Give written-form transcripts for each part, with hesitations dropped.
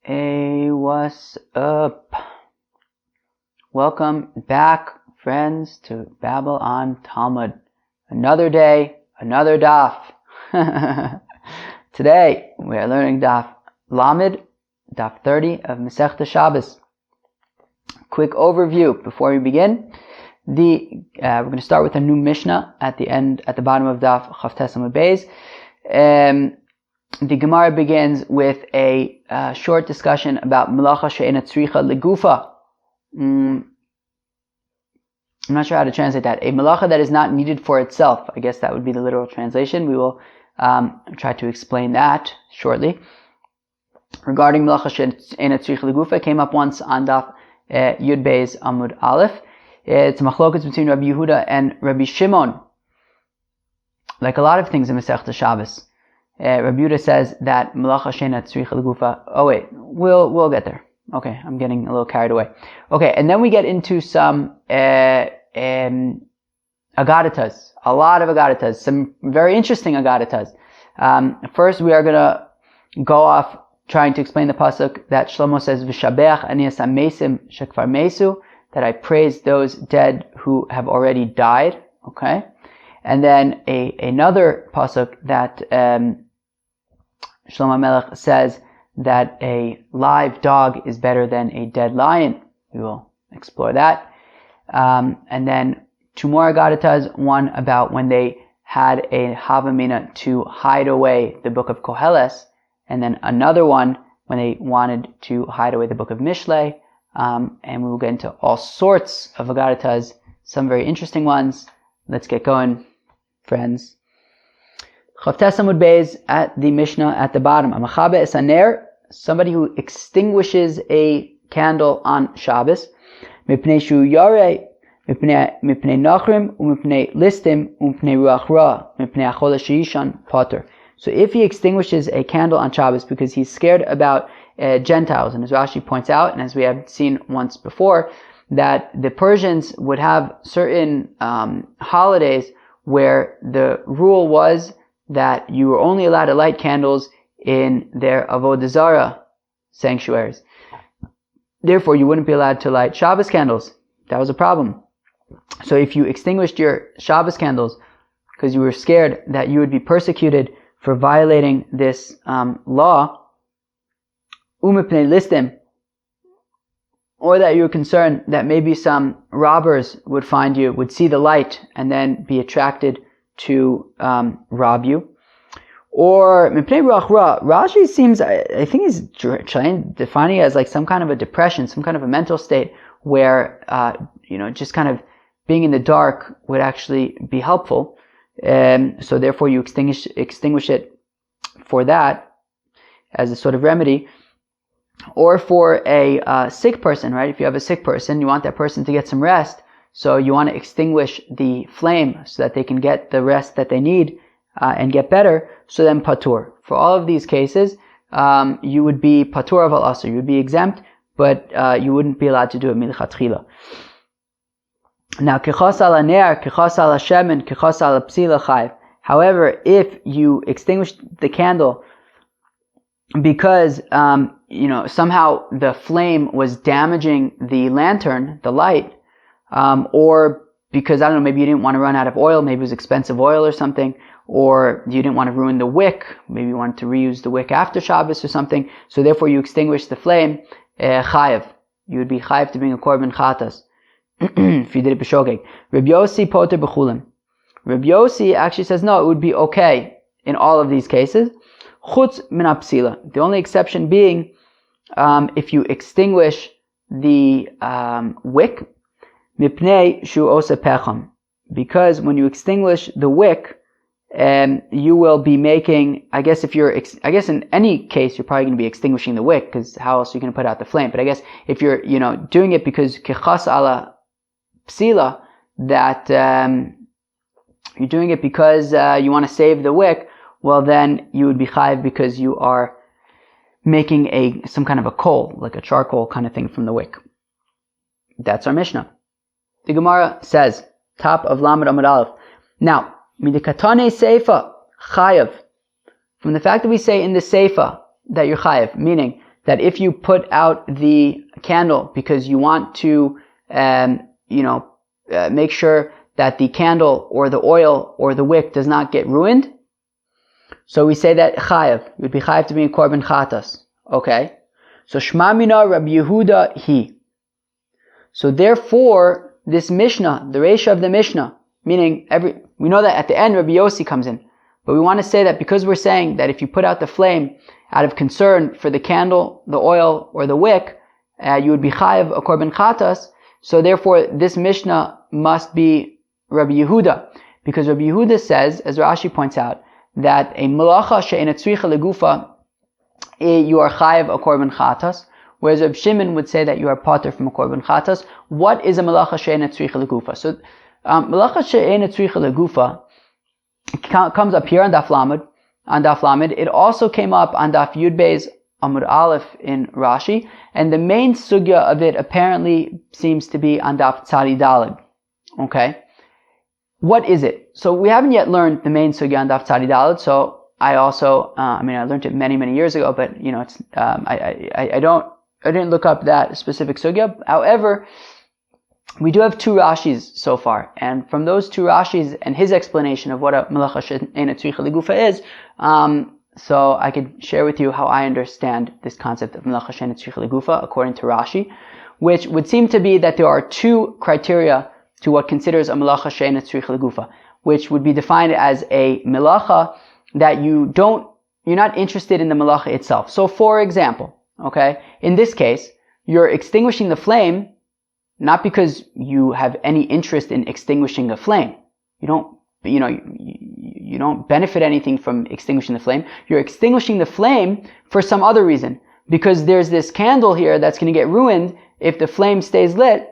Hey, what's up? Welcome back, friends, to Babel on Talmud. Another day, another daf. Today, we are learning daf Lamed, daf 30 of Masechta Shabbis. Quick overview before we begin. We're going to start with a new Mishnah at the bottom of daf Chavtes Amud Beis. The Gemara begins with a short discussion about Melacha she'ena tzricha legufa. I'm not sure how to translate that. A Melacha that is not needed for itself. I guess that would be the literal translation. We will try to explain that shortly. Regarding Melacha she'ena tzricha legufa, came up once on daf Yud Beis Amud Aleph. It's a machlokas between Rabbi Yehuda and Rabbi Shimon. Like a lot of things in Masechta Shabbos. Rabbi Yehuda says that Melacha she'ena tzricha legufa. Oh wait, we'll get there. Okay, I'm getting a little carried away. Okay, and then we get into some agaditas, a lot of agaditas, some very interesting agaditas. First, we are gonna go off trying to explain the pasuk that Shlomo says, "V'shabeach ani es hamesim shekvar mesu," that I praise those dead who have already died. Okay, and then another pasuk that Shlomo Melech says that a live dog is better than a dead lion. We will explore that. And then two more agaditas, one about when they had a havamina to hide away the book of Koheles, and then another one when they wanted to hide away the book of Mishlei. And we will get into all sorts of agaditas, some very interesting ones. Let's get going, friends. Chavtes Amud Beis at the Mishnah at the bottom. Amachabe es haner, somebody who extinguishes a candle on Shabbos. Mipnei shu yarei, mipnei nachrim, umipnei listim, umipnei ruach ra, mipnei achol sheishan potter. So if he extinguishes a candle on Shabbos because he's scared about Gentiles, and as Rashi points out, and as we have seen once before, that the Persians would have certain holidays where the rule was that you were only allowed to light candles in their Avodah Zarah sanctuaries. Therefore, you wouldn't be allowed to light Shabbos candles. That was a problem. So if you extinguished your Shabbos candles because you were scared that you would be persecuted for violating this law, umipnei listim, or that you were concerned that maybe some robbers would find you, would see the light, and then be attracted to rob you. Or mipnei ruach ra, Rashi seems, I think he's defining it as like some kind of a depression, some kind of a mental state where just kind of being in the dark would actually be helpful. So therefore you extinguish it for that as a sort of remedy. Or for a sick person, right? If you have a sick person, you want that person to get some rest, so you want to extinguish the flame so that they can get the rest that they need and get better. So then patur. For all of these cases, you would be patur aval asur. You would be exempt, but you wouldn't be allowed to do it milchatchila. Now, kichas al haner, kichas al hashemen, kichas al psila chayv. However, if you extinguish the candle because somehow the flame was damaging the lantern, the light, or because, I don't know, maybe you didn't want to run out of oil, maybe it was expensive oil or something, or you didn't want to ruin the wick, maybe you wanted to reuse the wick after Shabbos or something, so therefore you extinguish the flame, chayev. You would be chayev to bring a korban chatas, if you did it b'shogeg. Rabbi Yossi poter b'chulim. Rabbi Yossi actually says, no, it would be okay in all of these cases, chutz min hapsila. The only exception being, if you extinguish the wick, mipnei shu osa pecham, because when you extinguish the wick, you will be making, I guess in any case you're probably going to be extinguishing the wick, because how else are you going to put out the flame? But I guess if you're doing it because kechas ala psila, that you're doing it because you want to save the wick, well then you would be chayiv because you are making some kind of a coal, like a charcoal kind of thing from the wick. That's our Mishnah. The Gemara says, top of Lamed Amud Aleph. Now, midikatane seifa chayav. From the fact that we say in the seifa that you're chayav, meaning that if you put out the candle because you want to, make sure that the candle or the oil or the wick does not get ruined, so we say that chayav, you would be chayav to be in korban chatas. Okay? So Shma Mina Rabbi Yehuda Hi. So therefore, this Mishnah, the Reisha of the Mishnah, meaning we know that at the end Rabbi Yossi comes in, but we want to say that because we're saying that if you put out the flame out of concern for the candle, the oil, or the wick, you would be chayav a korban chatas. So therefore, this Mishnah must be Rabbi Yehuda, because Rabbi Yehuda says, as Rashi points out, that a melacha she'ena tzricha legufa, you are chayav a korban chatas, whereas Rabbi Shimon would say that you are pater from a korban chatas. What is a melacha she'ena tzricha legufa? So, melacha she'ena tzricha legufa comes up here on Daf Lamed. It also came up on Daf Yud Beis Amud Aleph in Rashi, and the main sugya of it apparently seems to be on Daf Tzadi Daled. Okay? What is it? So we haven't yet learned the main sugya on Daf Tzadi Daled, so I also, I learned it many, many years ago, but, it's, I didn't look up that specific sugya. However, we do have two Rashis so far, and from those two Rashis and his explanation of what a melacha she'ena tzricha legufa is, so I could share with you how I understand this concept of melacha she'ena tzricha legufa according to Rashi, which would seem to be that there are two criteria to what considers a melacha she'ena tzricha legufa, which would be defined as a melacha that you're not interested in the melacha itself. So for example, okay, in this case, you're extinguishing the flame not because you have any interest in extinguishing a flame. You don't benefit anything from extinguishing the flame. You're extinguishing the flame for some other reason, because there's this candle here that's going to get ruined if the flame stays lit.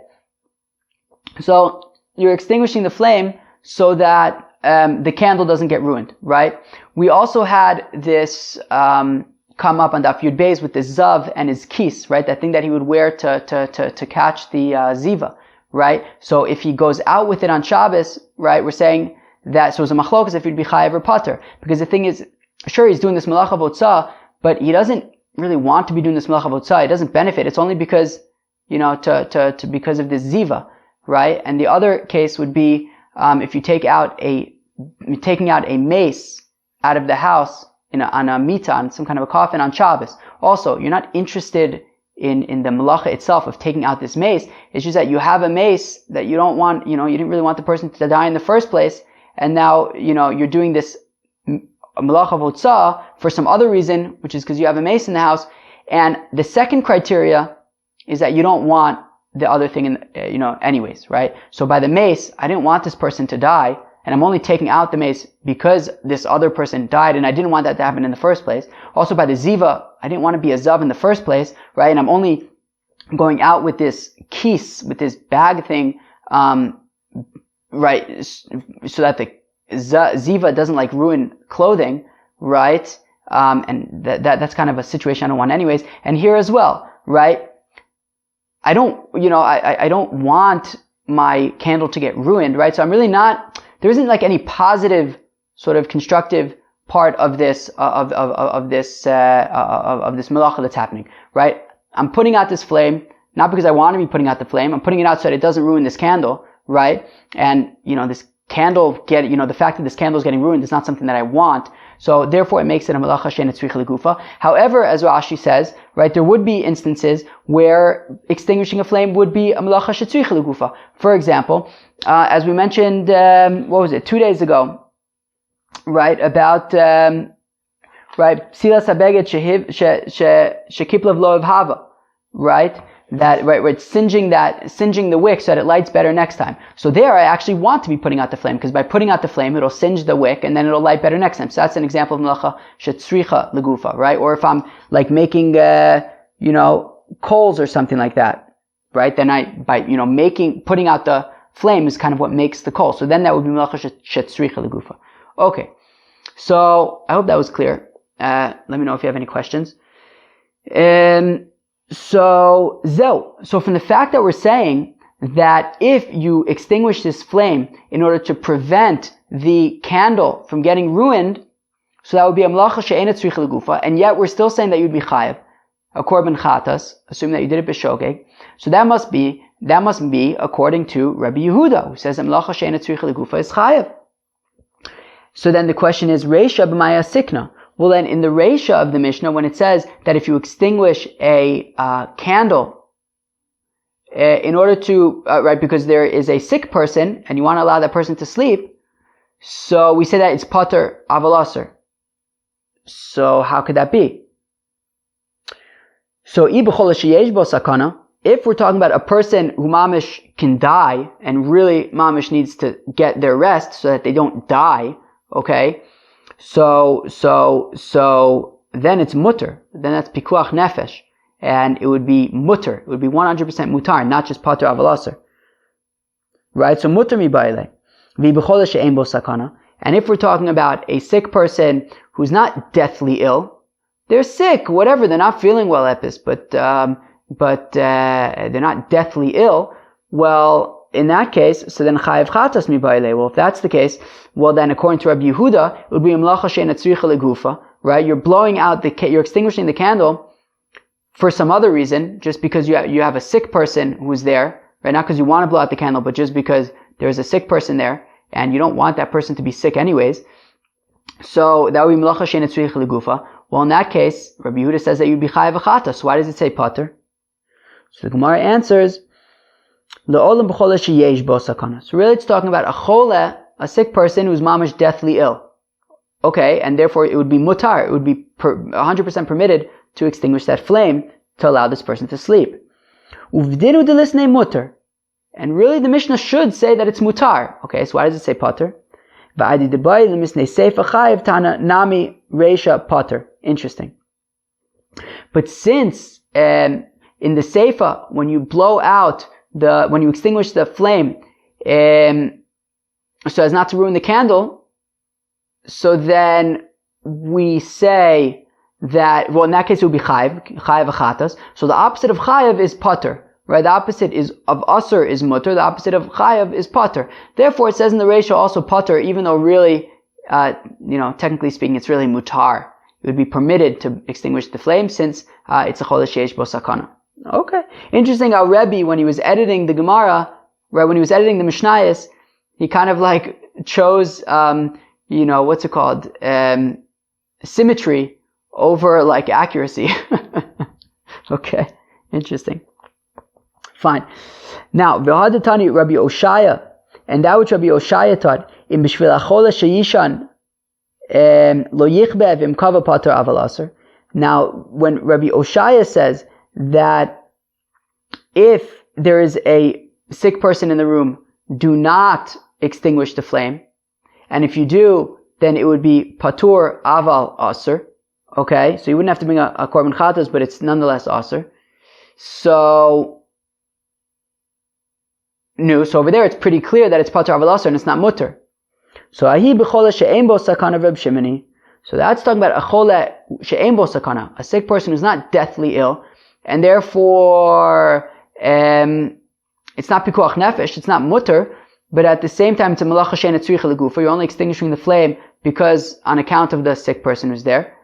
So you're extinguishing the flame so that the candle doesn't get ruined, right? We also had this come up on Daf Yud Beis with the zav and his kis, right? That thing that he would wear to catch the ziva, right? So if he goes out with it on Shabbos, right, we're saying that, so it's a machlokas if he'd be chayav or pater. Because the thing is, sure, he's doing this melacha v'otzah, but he doesn't really want to be doing this melacha v'otzah. He doesn't benefit. It's only because, because of this ziva, right? And the other case would be, if you taking out a mace out of the house, on a mita, on some kind of a coffin on Shabbos. Also, you're not interested in the melacha itself of taking out this mace. It's just that you have a mace that you don't want, you didn't really want the person to die in the first place, and now, you're doing this melacha v'otzah for some other reason, which is because you have a mace in the house. And the second criteria is that you don't want the other thing anyways, right? So by the mace, I didn't want this person to die, and I'm only taking out the mace because this other person died, and I didn't want that to happen in the first place. Also by the ziva, I didn't want to be a zav in the first place, right? And I'm only going out with this kis, with this bag thing, right, so that the ziva doesn't ruin clothing, right? And that's kind of a situation I don't want anyways. And here as well, right? I don't want my candle to get ruined, right? So I'm really not, there isn't any positive sort of constructive part of this melacha that's happening, right? I'm putting out this flame, not because I want to be putting out the flame. I'm putting it out so that it doesn't ruin this candle, right? And, this candle the fact that this candle is getting ruined is not something that I want. So therefore it makes it a melacha she'ena tzricha legufa. However, as Rashi says, right, there would be instances where extinguishing a flame would be a melacha she'tzricha legufa. For example, as we mentioned, 2 days ago, right, about, right, psilas habeged shekiplav lo hava, right? That, right, it's singeing the wick so that it lights better next time. So there I actually want to be putting out the flame, because by putting out the flame, it'll singe the wick and then it'll light better next time. So that's an example of melacha she'tzricha legufa, right? Or if I'm making, coals or something like that, right? Then putting out the flame is kind of what makes the coal. So then that would be melacha she'tzricha legufa. Okay. So I hope that was clear. Let me know if you have any questions. So from the fact that we're saying that if you extinguish this flame in order to prevent the candle from getting ruined, so that would be a melacha she'ena tzricha legufa, and yet we're still saying that you'd be chayav. a korban chatas, assuming that you did it b'shogeg, so that must be according to Rabbi Yehuda, who says that Melacha she'eina tzricha legufa is chayav. So then the question is, Reisha b'maya sikna. Well then, in the Reisha of the Mishnah, when it says that if you extinguish a candle, in order to, right, because there is a sick person, and you want to allow that person to sleep, so we say that it's pater aval aser. So how could that be? So, if we're talking about a person who mamish can die, and really mamish needs to get their rest so that they don't die, okay? So then it's mutter. Then that's pikuach nefesh. And it would be mutter. It would be 100% mutar, not just pater aval aser. Right? So mutter mi baile. V'b'chol she'ein bo sakana. And if we're talking about a sick person who's not deathly ill, they're sick, whatever, they're not feeling well at this, but they're not deathly ill, well, in that case, so then chayav chatas mi baile. Well, if that's the case, well then according to Rabbi Yehuda, it would be melacha she'eina tzricha legufa, right? You're blowing out you're extinguishing the candle for some other reason, just because you have a sick person who's there, right? Not because you want to blow out the candle, but just because there's a sick person there, and you don't want that person to be sick anyways. So that would be melacha she'eina tzricha legufa. Well, in that case, Rabbi Yehuda says that you'd be chayav chatas. So why does it say pater? So the Gemara answers, Le'olam b'chole sheyesh bo sakana. So really it's talking about a chole, a sick person who's mamish deathly ill. Okay, and therefore it would be mutar, it would be 100% permitted to extinguish that flame to allow this person to sleep. Uvdinu delisnei mutar. And really the Mishnah should say that it's mutar. Okay, so why does it say pater? V'adi debai lemisnei seifa chayiv tana nami reisha pater. Interesting. But since in the seifa, when you blow out when you extinguish the flame, so as not to ruin the candle, so then we say that, well, in that case it would be chayav achatas. So the opposite of chayav is pater, right? The opposite of aser is mutter. The opposite of chayav is pater. Therefore, it says in the ratio also pater, even though really, technically speaking, it's really mutar. It would be permitted to extinguish the flame since it's a holies sheyesh bo sakana. Okay. Interesting how Rebbe, when he was editing the Gemara, right, when he was editing the Mishnayos, he kind of like chose, what's it called? Symmetry over like accuracy. Okay. Interesting. Fine. Now, V'hadatani Rabbi Oshaya, and that which Rabbi Oshaya taught, in B'shvil Achole Sheyishan, Lo Yichbev Im Kava Pater Aval Aser. Now, when Rabbi Oshaya says that if there is a sick person in the room, do not extinguish the flame. And if you do, then it would be patur aval aser. Okay, so you wouldn't have to bring a korban chatas, but it's nonetheless aser. So over there it's pretty clear that it's patur aval aser and it's not mutter. So ahi b'chole she'ein bo sakana Reb Shimoni. So that's talking about a chole she'ein bo sakana, a sick person who's not deathly ill. And therefore, it's not pikuach nefesh, it's not mutter, but at the same time, it's a melacha she'eina tzricha legufa. You're only extinguishing the flame because on account of the sick person who's there.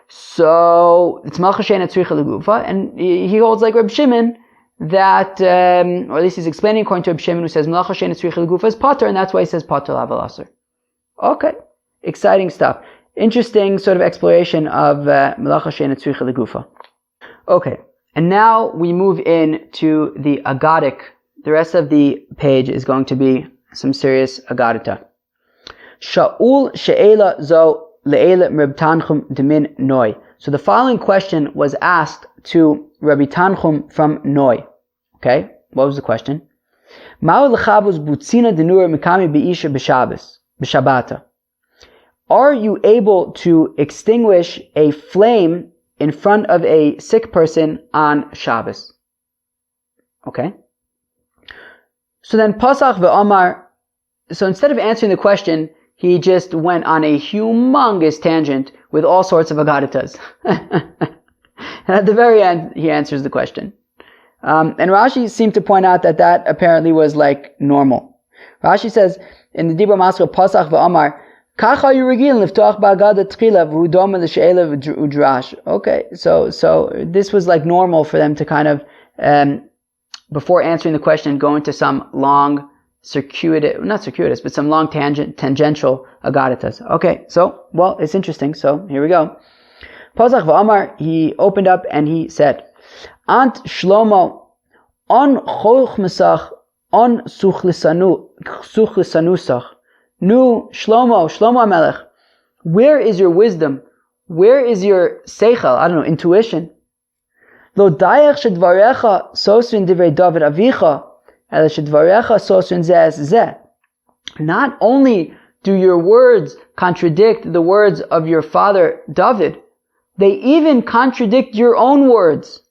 So it's melacha she'eina tzricha legufa, and he holds like Reb Shimon that, or at least he's explaining according to Reb Shimon, who says melacha she'eina tzricha legufa is pater, and that's why he says pater laval aser. Okay, exciting stuff. Interesting sort of exploration of melacha she'eina tzricha legufa. Okay. And now we move into the Agadic. The rest of the page is going to be some serious Agadita. Sha'ul she'ela zo le'ela Reb Tanchum demin Noi. So the following question was asked to Rabbi Tanchum from Noi. Okay, what was the question? Ma'u l'chabuz butzina denura mikami be'isha b'shabata. Are you able to extinguish a flame in front of a sick person on Shabbos? Okay. So then Pasach ve'omar, so instead of answering the question, he just went on a humongous tangent with all sorts of agaditas. And at the very end, he answers the question. And Rashi seemed to point out that apparently was like normal. Rashi says, in the Dibra Masra, Pasach ve'omar, Okay, so this was like normal for them to kind of, before answering the question, go into some long some long tangential agaritas. Okay, so, well, it's interesting. So, here we go. Pasach v'amar, he opened up and he said, Ant Shlomo, on chochmesach, on suchlisanusach. Nu Shlomo Melech, where is your wisdom? Where is your seichel? I don't know, intuition. Lo dayach shedvarecha sosrin divrei David avicha, el shedvarecha sosrin zeh. Not only do your words contradict the words of your father David, they even contradict your own words.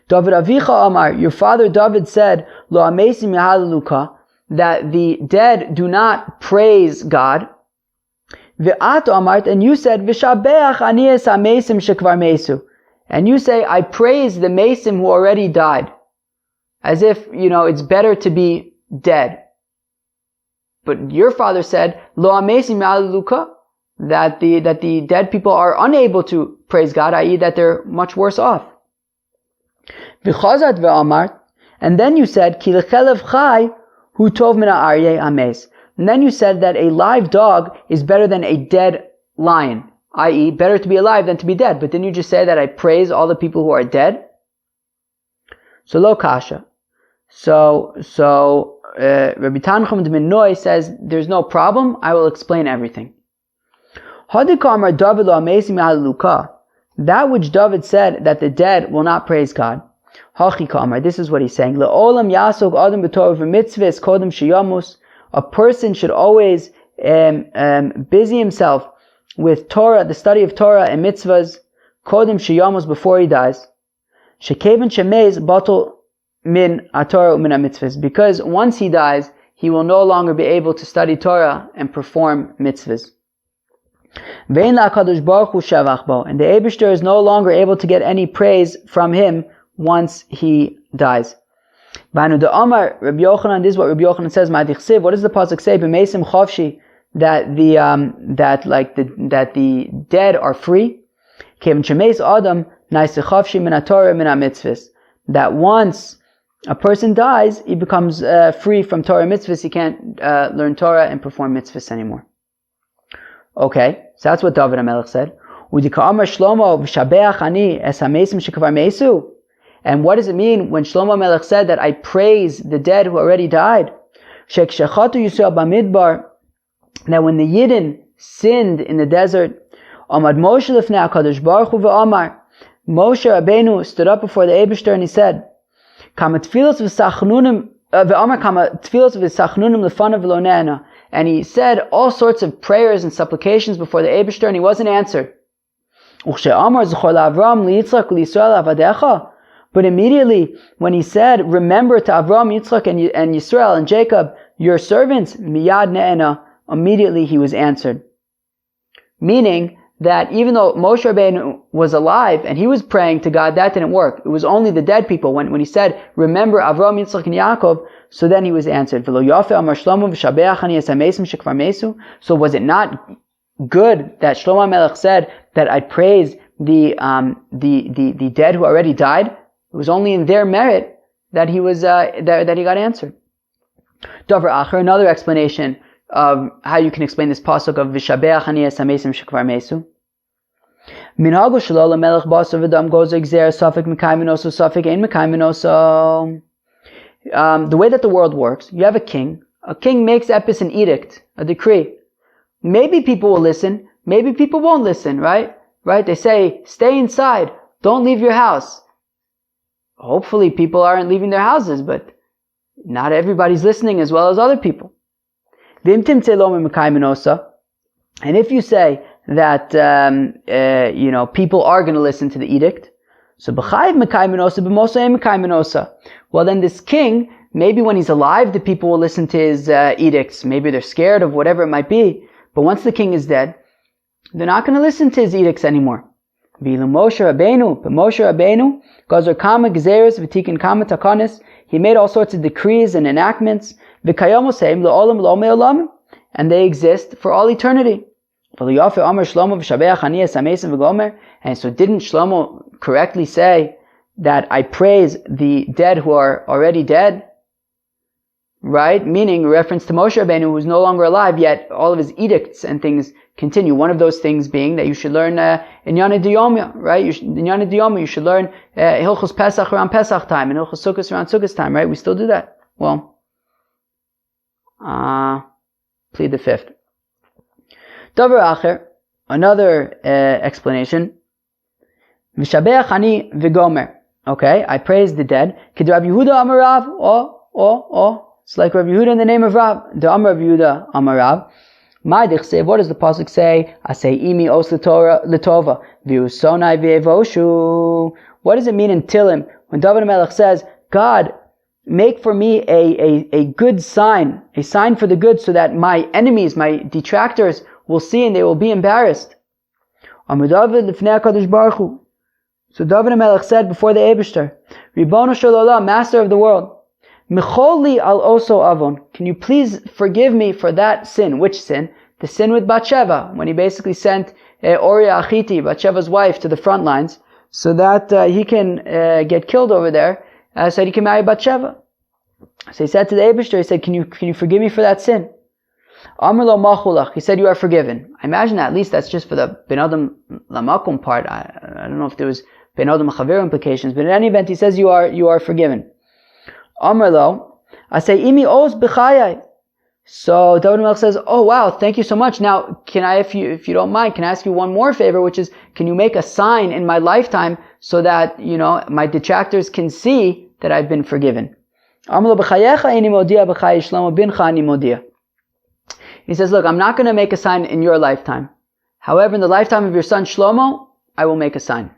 David avicha amar, your father David said, Lo amesim yahalaluka, that the dead do not praise God. Ve'at amart, and you said, V'shabeach ani es hamesim shekvar mesu. And you say, I praise the mesim who already died. As if, it's better to be dead. But your father said, Lo amesim yahalaluka, that the dead people are unable to praise God, i.e. that they're much worse off. V'chazat ve'amart, and then you said, Ki lechelev chai hu tov min ha'aryeh ames. And then you said that a live dog is better than a dead lion, i.e. better to be alive than to be dead. But didn't you just say that I praise all the people who are dead? So lo kasha. So Rabbi Tanchum ben Noi says, there's no problem, I will explain everything. Hadikamar David lo amesim yahalaluka. That which David said, that the dead will not praise God. Hachi kamar, this is what he's saying. Le'olam yasok adam b'torah v'mitzvahs kodem sheyamus. A person should always busy himself with Torah, the study of Torah and mitzvahs, kodem sheyamus, before he dies. Shekeven shemeiz batul min atorah u'min mitzvahs. Because once he dies, he will no longer be able to study Torah and perform mitzvahs. Vein la'akadosh baruch hu shavach bo. And the Eibishter is no longer able to get any praise from him once he dies. Banu the Amar Rabbi Yochanan, this is what Rabbi Yochanan says. Ma'adichsiv, what does the pasuk say? B'meisim chavshi, that the dead are free. Kevin shemeis adam naise chavshi min haTorah min hamitzvahs. That once a person dies, he becomes free from Torah mitzvahs. He can't learn Torah and perform mitzvahs anymore. Okay, so that's what David HaMelech said. Udika Amar Shlomo v'shabeach ani es hameisim shekvar meisu. And what does it mean when Shlomo Melech said that I praise the dead who already died? Shekshachatu Yisrael b'midbar, that when the Yidden sinned in the desert, Amad Moshe lefnei HaKadosh Baruch Hu ve'amar, Moshe Rabbeinu stood up before the Eibishter and he said, Kama tfilos v'sachnunim ve'amar kama tfilos v'sachnunim lefanav v'lo ne'ena. And he said all sorts of prayers and supplications before the Eibishter and he wasn't answered. Uchshe Amar zchor la'Avram li'Yitzchak li'Yisrael avadecha. But immediately, when he said, remember to Avram, Yitzchak, and Yisrael, and Jacob, your servants, miyad ne'ena, immediately he was answered. Meaning that even though Moshe Rabbeinu was alive, and he was praying to God, that didn't work. It was only the dead people. When he said, remember Avram, Yitzchak, and Yaakov, so then he was answered. So was it not good that Shlomo Melech said that I praise the dead who already died? It was only in their merit that he was that he got answered. Davar Acher, another explanation of how you can explain this pasuk of V'shabeach ani es hamesim shekvar mesu. Minhago shelo lemelech basav v'dam gozer gzer safek mekayim minoso safek ein mekayim minoso. The way that the world works, you have a king. A king makes epis an edict, a decree. Maybe people will listen, maybe people won't listen, right? Right? They say, stay inside, don't leave your house. Hopefully people aren't leaving their houses, but not everybody's listening as well as other people. And if you say that, people are going to listen to the edict, so well then this king, maybe when he's alive, the people will listen to his edicts. Maybe they're scared of whatever it might be. But once the king is dead, they're not going to listen to his edicts anymore. Moshe Rabbeinu, Gazer Kama Gezeres V'Tikin Kama Takanis. He made all sorts of decrees and enactments. And and they exist for all eternity. And so didn't Shlomo correctly say that I praise the dead who are already dead? Right? Meaning reference to Moshe Rabbeinu, who is no longer alive, yet all of his edicts and things continue. One of those things being that you should learn Inyana Diyomya, right? Inyana Diyomya, you should learn Hilchos Pesach around Pesach time and Hilchos Sukkos around Sukkos time, right? We still do that. Well, plead the fifth. Davar Acher, another explanation. V'shabeach ani v'gomer. Okay, I praise the dead. Kid Rabbi Yehuda Amarav, it's like Rabbi Yehuda in the name of Rav. The Amar Rabbi Yehuda Amarav. Ma'adich say, what does the pasuk say? I say, imi os l'tova, v'usonai v'evoshu. What does it mean in Tilim when David HaMelech says, God, make for me a good sign, a sign for the good, so that my enemies, my detractors, will see and they will be embarrassed. Amar David l'fnei HaKadosh Baruch Hu. So David HaMelech said before the Eibishter, Ribono shel Olam, Master of the world, Mecholi al oso avon. Can you please forgive me for that sin? Which sin? The sin with Bathsheba, when he basically sent Uriah Achiti, Bathsheba's wife, to the front lines, so that he can get killed over there, so that he can marry Bathsheba. So he said to the Eibishter, he said, can you forgive me for that sin? Amar lo machulach. He said, you are forgiven. I imagine that at least that's just for the Ben Adam Lamakum part. I don't know if there was Ben Adam Chaver implications, but in any event, he says you are forgiven. Amar lo, I say, imi os b'chayai. So David HaMelech says, oh wow, thank you so much. Now, can I, if you don't mind, can I ask you one more favor, which is, can you make a sign in my lifetime so that, my detractors can see that I've been forgiven? Amar lo b'chayecha ini modia b'chayai Shlomo bincha ani modia. He says, look, I'm not going to make a sign in your lifetime. However, in the lifetime of your son Shlomo, I will make a sign.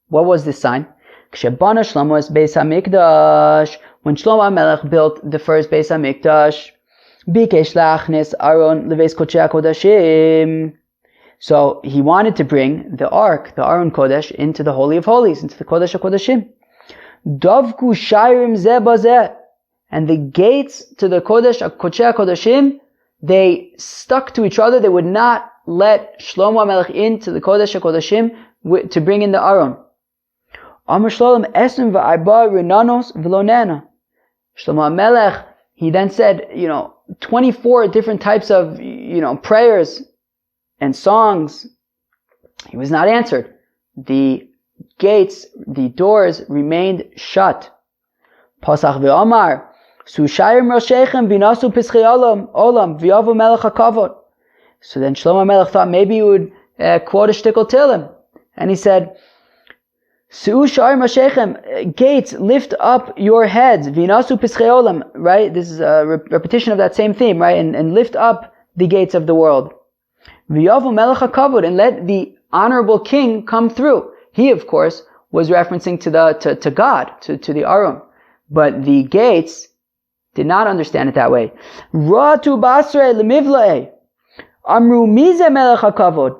What was this sign? When Shlomo HaMelech built the first Beis HaMikdash, Bikesh lachnis Aron leveis kodshei HaKodashim. So he wanted to bring the Ark, the Aron Kodesh, into the Holy of Holies, into the Kodesh HaKodashim. Dovku shayrim zeh bazeh. And the gates to the Kodesh kodshei HaKodashim, they stuck to each other. They would not let Shlomo HaMelech into the Kodesh HaKodashim to bring in the Aron. Amar Shalom esrim v'arba renanos v'lonena. Shlomo HaMelech, he then said, 24 different types of, prayers and songs. He was not answered. The gates, the doors remained shut. Pasach v'omar, sushayim roshechem v'nasu pischei olam v'yavu melech hakavod. So then Shlomo HaMelech thought maybe he would quote a shtickle Tilim. And he said, gates, lift up your heads. V'inasu pischei olam. Right? This is a repetition of that same theme, right? And lift up the gates of the world. V'yavu melech hakavod, and let the honorable king come through. He, of course, was referencing to God, to the Aron. But the gates did not understand it that way. Ra'atu basrei lemivla'e. Amru mize melech hakavod.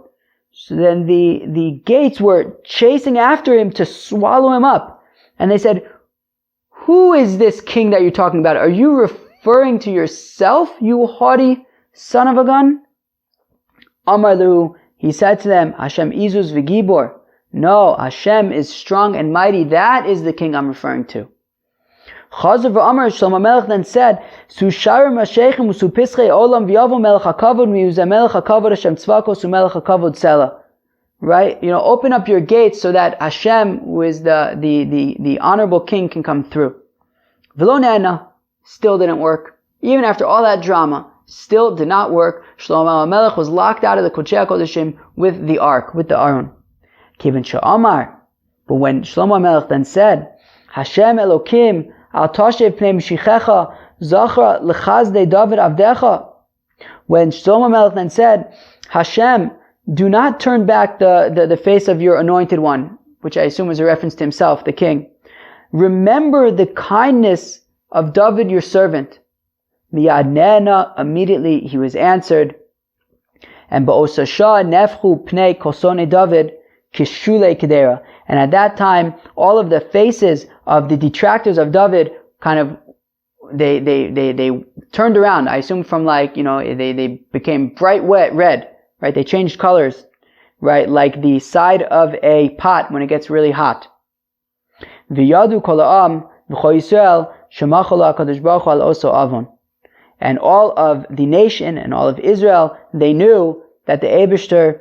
So then the gates were chasing after him to swallow him up. And they said, who is this king that you're talking about? Are you referring to yourself, you haughty son of a gun? Amarlu, he said to them, Hashem izus v'gibor. No, Hashem is strong and mighty. That is the king I'm referring to. Chazar v'amar, Shlomo HaMelech then said, Susharim ha'shechem u'supischei olam v'yavu melech hakavod v'yuzeh melech hakavod Hashem tzvakos u'melech hakavod sela. Right? Open up your gates so that Hashem, who is the honorable king, can come through. V'lo ne'ena, still didn't work. Even after all that drama, still did not work. Shlomo HaMelech was locked out of the Kodshei HaKodashim with the Ark, with the Aron. Kivin she'amar. But when Shlomo HaMelech then said, Hashem Elokim, Al Tashev Pnei Mishichecha Zachra Lechazdei David Avdecha. When Shlomo HaMelech then said, Hashem, do not turn back the face of your anointed one, which I assume is a reference to himself, the king. Remember the kindness of David, your servant. Miyad Ne'ena, immediately he was answered. And Ba'osasha Nefchu Pnei Kosone David Kishule Kedera. And at that time, all of the faces of the detractors of David kind of they turned around. I assume from they became bright red, right? They changed colors, right? Like the side of a pot when it gets really hot. V'yadu kol ha'am v'chol Yisrael shemachol HaKadosh Baruch Hu al oso avon. And all of the nation and all of Israel, they knew that the Eibishter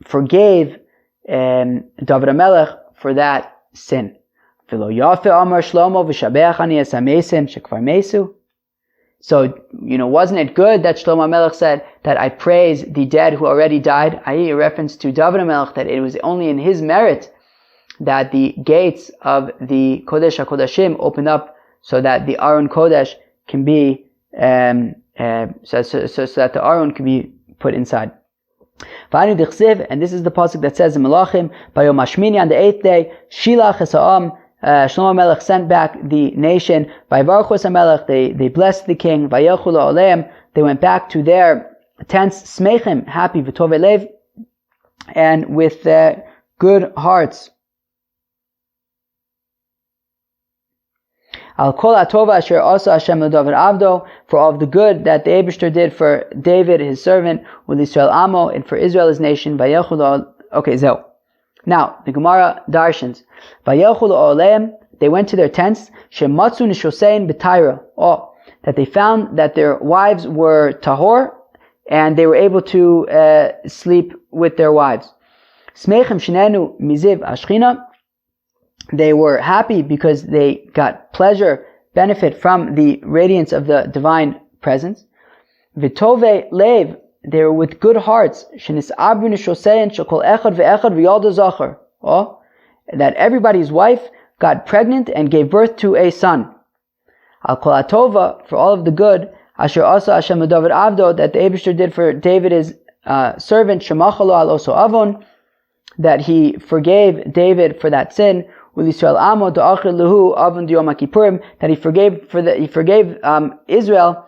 forgave David HaMelech for that sin. So, wasn't it good that Shlomo HaMelech said that I praise the dead who already died, i.e. a reference to David HaMelech, that it was only in his merit that the gates of the Kodesh HaKodashim opened up so that the Aron Kodesh can be, so that the Aron can be put inside. And this is the pasuk that says in Melachim, Bayom Hashmini, on the 8th day, Shilach es ha'am, Shlomo HaMelech sent back the nation. Vayivarchu es HaMelech, they blessed the king. Vayelchu la'oleim, they went back to their tents. Smeichim, happy, v'tovei lev, and with good hearts. Al kol atova asher asa Hashem leDavid avdo, for all of the good that the Eibishter did for David his servant, with Israel amo, and for Israel his nation. Vayelchu. Okay, zeh. Now the Gemara darshans. Vayelchu la'oleim, they went to their tents. Shematzu nishosein b'Tyra. Oh, that they found that their wives were tahor, and they were able to sleep with their wives. Smeichem shenenu miziv ashchina. They were happy because they got pleasure, benefit from the radiance of the divine presence. V'tovei lev, they were with good hearts. Shenis'abru nishosein shekol echad ve'echad v'yalda zachar. Oh, that everybody's wife got pregnant and gave birth to a son. Al kol atova, for all of the good, asher asa Hashem leDavid avdo, that the Eibishter did for David his servant, shemachalo al oso avon, that he forgave David for that sin. With Israel amo da'achir lehu avon d'yom HaKippurim, that he forgave Israel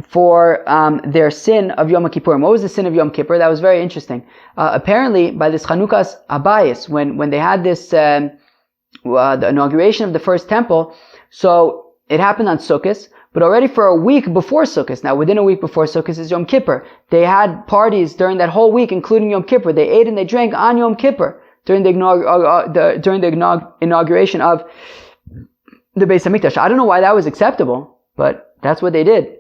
for their sin of Yom Kippurim. What was the sin of Yom Kippur? That was very interesting. Apparently, by this Chanukas Abayis, when they had this the inauguration of the first temple, so it happened on Sukkot, but already for a week before Sukkot, now within a week before Sukkot is Yom Kippur. They had parties during that whole week, including Yom Kippur. They ate and they drank on Yom Kippur during the inauguration of the Beis Hamikdash. I don't know why that was acceptable, but that's what they did.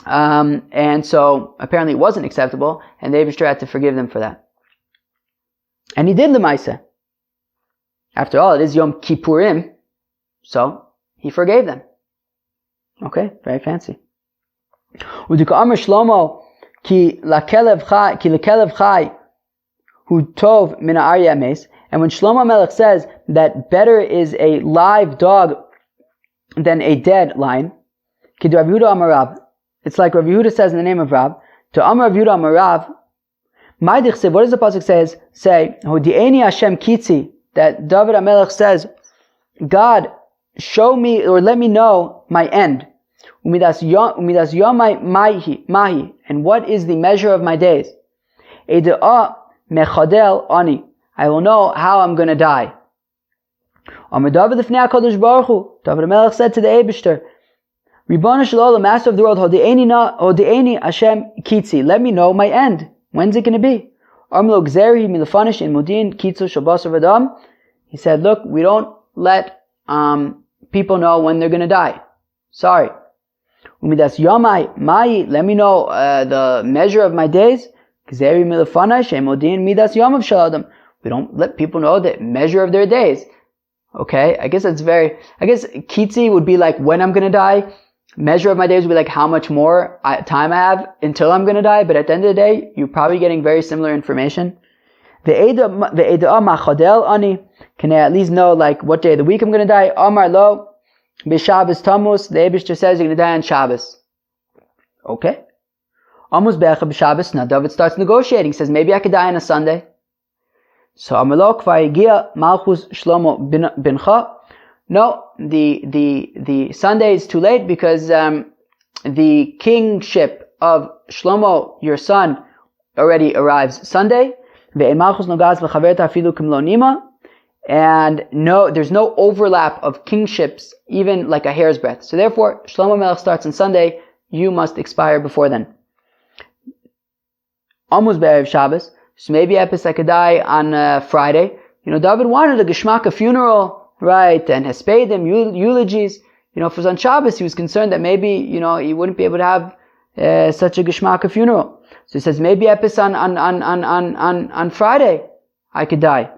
And so apparently it wasn't acceptable, and the Eibishter had to forgive them for that. And he did the Maaseh. After all, it is Yom Kippurim, so he forgave them. Okay, very fancy. Udika Amar Shlomo ki lekelev chai hu tov min ha'arya mes. And when Shlomo Melech says that better is a live dog than a dead lion, ki Rav Yehuda Amar Rav, it's like Rav Yehuda says in the name of Rav, to Amar Rav Yehuda Amar Rav, what does the pasuk say? Hodi'eni Hashem kitzi, that David HaMelech says, God, show me or let me know my end. Umidas yomai mahi, and what is the measure of my days? Eda'a mechadel ani, I will know how I'm going to die. Amar David lifnei HaKadosh Baruch Hu, David HaMelech said to the Eibishter, Ribbana Shel Olam, Master of the world, Hodi'eni Hashem kitzi, let me know my end. When's it going to be? Amlo gzeri milafanish in modin kitzu shabasar v'adam. He said, look, we don't let people know when they're going to die. Sorry. Umidas yomai mai, let me know the measure of my days. Gzeri milafanish in modin midas yom of shaladam. We don't let people know the measure of their days. Okay, I guess kitzi would be like when I'm going to die. Measure of my days would be like how much more time I have until I'm going to die, but at the end of the day, you're probably getting very similar information. Ve'eda'a machadel ani, can I at least know like what day of the week I'm going to die? Amar lo, b'Shabbos tamus, the Eibishter says you're going to die on Shabbos. Okay. Amos be'echa b'Shabbos, now David starts negotiating, he says maybe I could die on a Sunday. So Amar lo kvar yigia malchus Shlomo bincha. No, the Sunday is too late because the kingship of Shlomo, your son, already arrives Sunday. And and there's no overlap of kingships, even like a hair's breadth. So therefore, Shlomo Melech starts on Sunday, you must expire before then. Almost B'erev Shabbos, so maybe Epis I could die on Friday. David wanted a Geschmacka funeral, right, and Hespedim, eulogies. If it was on Shabbos, he was concerned that maybe, he wouldn't be able to have such a Geschmacka funeral. So he says, maybe Epis on Friday, I could die.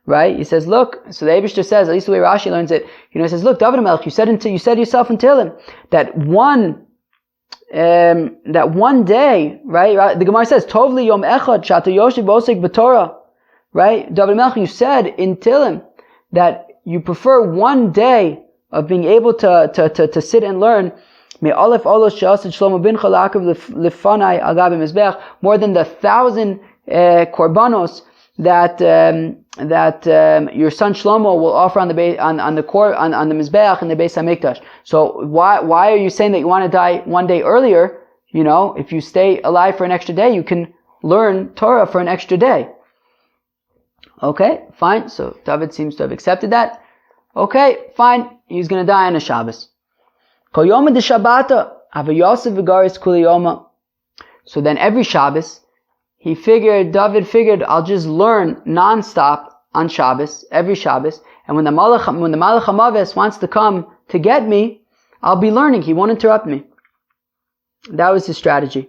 Right? He says, look, so the Eibishter says, at least the way Rashi learns it, he says, look, David HaMelech, you said yourself in Tehillim, that one day, right? The Gemara says, Tov li yom echad shata yoshiv osek b'Torah, right? David HaMelech, you said in Tehillim that you prefer one day of being able to sit and learn more than the 1,000 korbanos that your son Shlomo will offer on the mizbeach in the Beis Hamikdash. So why are you saying that you want to die one day earlier? If you stay alive for an extra day, you can learn Torah for an extra day. Okay, fine. So David seems to have accepted that. Okay, fine. He's going to die on a Shabbos. So then every Shabbos, David figured, I'll just learn non-stop on Shabbos, every Shabbos, and when the Malach HaMaves wants to come to get me, I'll be learning. He won't interrupt me. That was his strategy.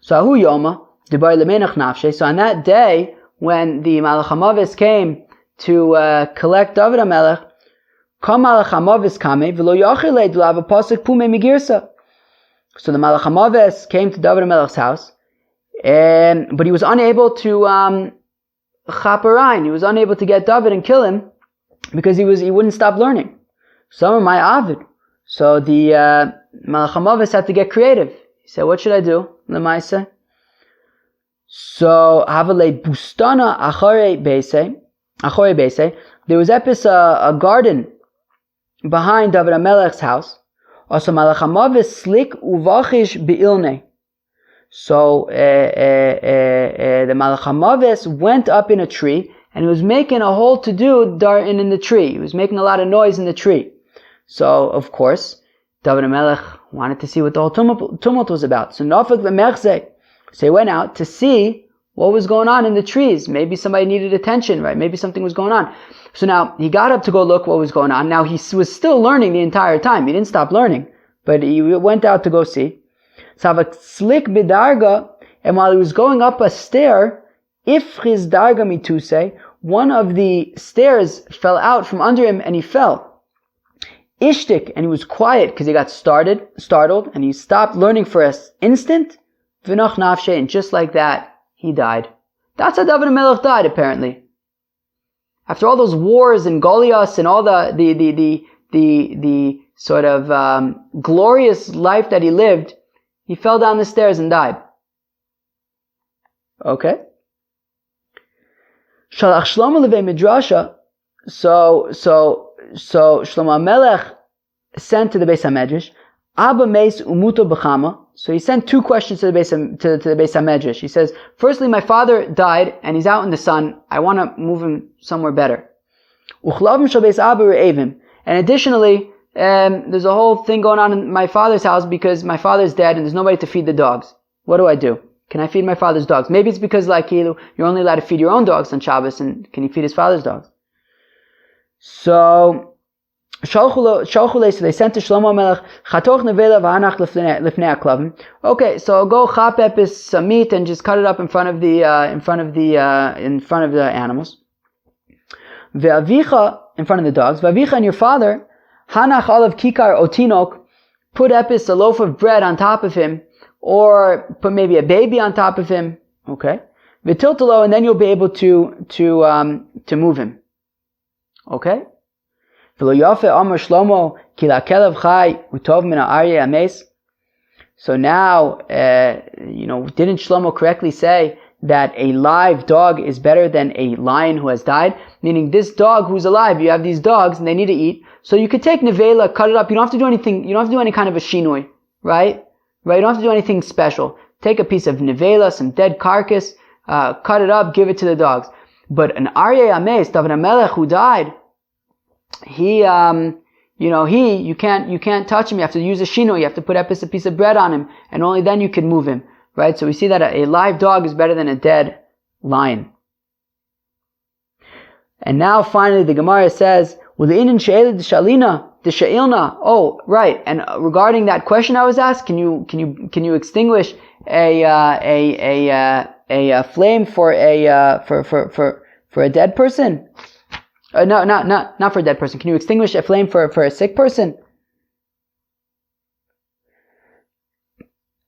So on that day, when the Malach HaMaves came to collect David HaMelech, so the Malach HaMaves came to David HaMelech's house, but he was unable to chaparain. He was unable to get David and kill him because he wouldn't stop learning. Some of my avid. So the Malach HaMaves had to get creative. He said, "What should I do?" Lemaisa. So Havale Bustana Achore Beise. There was a garden behind David HaMelech's house. Also Malach HaMaves slik uvachish beilne. So the Malach HaMaves went up in a tree and he was making a hole to do in the tree. He was making a lot of noise in the tree. So of course David HaMelech wanted to see what the whole tumult was about. So Nafak v'mechze. So he went out to see what was going on in the trees. Maybe somebody needed attention, right? Maybe something was going on. So now he got up to go look what was going on. Now he was still learning the entire time. He didn't stop learning, but he went out to go see. So have a slick bidarga, and while he was going up a stair, if his darga mituse, one of the stairs fell out from under him and he fell. Ishtik, and he was quiet because he got startled, and he stopped learning for an instant. V'noch nafshe, and just like that, he died. That's how David HaMelech died, apparently. After all those wars and Goliaths and all the sort of glorious life that he lived, he fell down the stairs and died. Okay. Shalach Shlomo levei midrasha. So Shlomo HaMelech sent to the Beis HaMedrash, Abba meis umuto b'chama. So he sent two questions to the Beis HaMedrash. He says, firstly, my father died and he's out in the sun. I want to move him somewhere better. Uchlavim shel beis Abba re'evim. And additionally, there's a whole thing going on in my father's house because my father's dead and there's nobody to feed the dogs. What do I do? Can I feed my father's dogs? Maybe it's because like you're only allowed to feed your own dogs on Shabbos, and can he feed his father's dogs? So so they sent to Shlomo Melech, Chatoch nevela v'hanach lifnei aklavim. Okay, so go chop epis some meat and just cut it up in front of the animals. Ve'avicha, in front of the dogs. Ve'avicha, and your father, hanach olav kikar otinok, put epis, a loaf of bread on top of him, or put maybe a baby on top of him. Okay. V'tiltalo, and then you'll be able to move him. Okay. So now, didn't Shlomo correctly say that a live dog is better than a lion who has died? Meaning this dog who's alive, you have these dogs and they need to eat. So you could take nevela, cut it up. You don't have to do anything. You don't have to do any kind of a shinoi, right? You don't have to do anything special. Take a piece of nevela, some dead carcass, cut it up, give it to the dogs. But an Aryeh Ames, David HaMelech, who died, you can't touch him. You have to use a shino. You have to put a piece of bread on him, and only then you can move him, right? So we see that a live dog is better than a dead lion. And now finally the Gemara says, oh, right. And regarding that question I was asked, can you extinguish a flame for a dead person? No, not for a dead person. Can you extinguish a flame for a sick person?